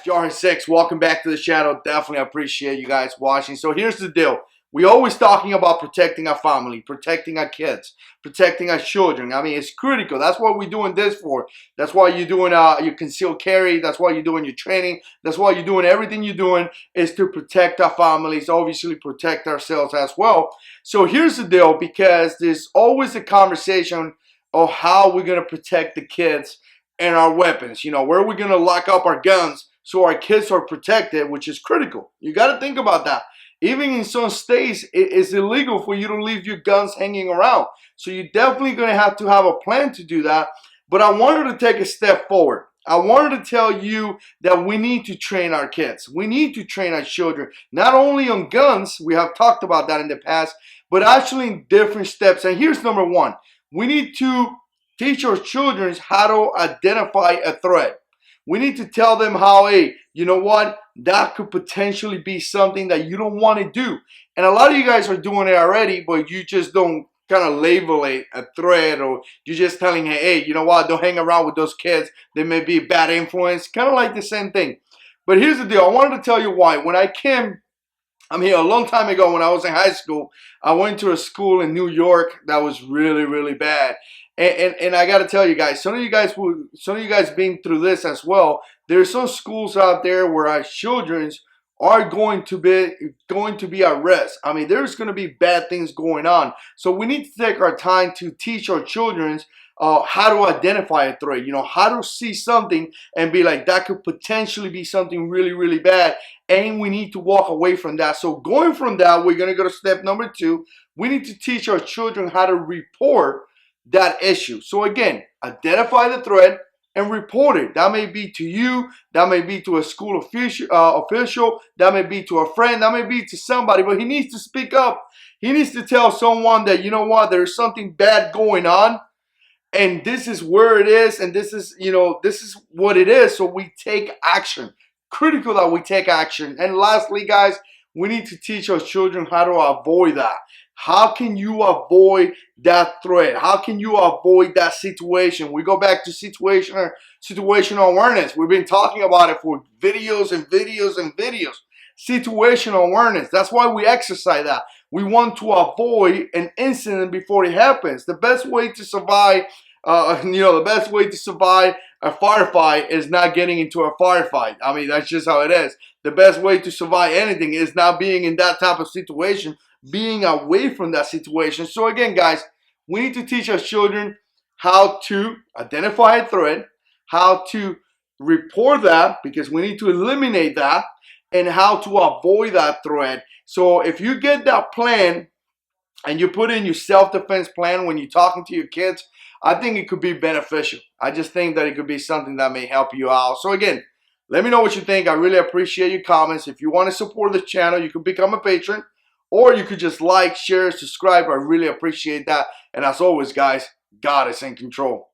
JH6, welcome back to the channel. Definitely appreciate you guys watching. So here's the deal. We always talking about protecting our family, protecting our kids, protecting our children. I mean, it's critical. That's what we're doing this for. That's why you're doing your concealed carry. That's why you're doing your training. That's why you're doing everything you're doing is to protect our families, obviously protect ourselves as well. So here's the deal, because there's always a conversation of how we're going to protect the kids and our weapons. You know, where we're going to lock up our guns so our kids are protected, which is critical. You got to think about that. Even in some states, it is illegal for you to leave your guns hanging around. So you're definitely going to have a plan to do that. But I wanted to take a step forward. I wanted to tell you that we need to train our kids. We need to train our children, not only on guns, we have talked about that in the past, but actually in different steps. And here's number one. We need to teach our children how to identify a threat. We need to tell them how, hey, you know what? That could potentially be something that you don't want to do. And a lot of you guys are doing it already, but you just don't kind of label it a threat, or you're just telling, hey, you know what? Don't hang around with those kids. They may be a bad influence. Kind of like the same thing. But here's the deal. I wanted to tell you why. When I came, a long time ago when I was in high school, I went to a school in New York that was really, really bad. And I got to tell you guys, some of you guys been through this as well. There's some schools out there where our children are going to be at risk. I mean, there's going to be bad things going on. So we need to take our time to teach our children how to identify a threat, you know, how to see something and be like, that could potentially be something really, really bad. And we need to walk away from that. So going from that, we're going to go to step number two. We need to teach our children how to report that issue. So again, identify the threat and report it. That may be to you, that may be to a school official, that may be to a friend, that may be to somebody, but he needs to speak up. He needs to tell someone that, you know what, there's something bad going on, and this is where it is, and this is, you know, this is what it is. So we take action. Critical that we take action. And lastly, guys, we need to teach our children how to avoid that. How can you avoid that threat? How can you avoid that situation? We go back to situational awareness. We've been talking about it for videos and videos and videos. Situational awareness. That's why we exercise that. We want to avoid an incident before it happens. The best way to survive, the best way to survive a firefight is not getting into a firefight. I mean, that's just how it is. The best way to survive anything is not being in that type of situation, being away from that situation. So again, guys, we need to teach our children how to identify a threat, how to report that, because we need to eliminate that, and how to avoid that threat. So if you get that plan and you put in your self-defense plan when you're talking to your kids, I think it could be beneficial. I just think that it could be something that may help you out. So again, let me know what you think. I really appreciate your comments. If you want to support this channel, you can become a patron, or you could just like, share, subscribe. I really appreciate that. And as always, guys, God is in control.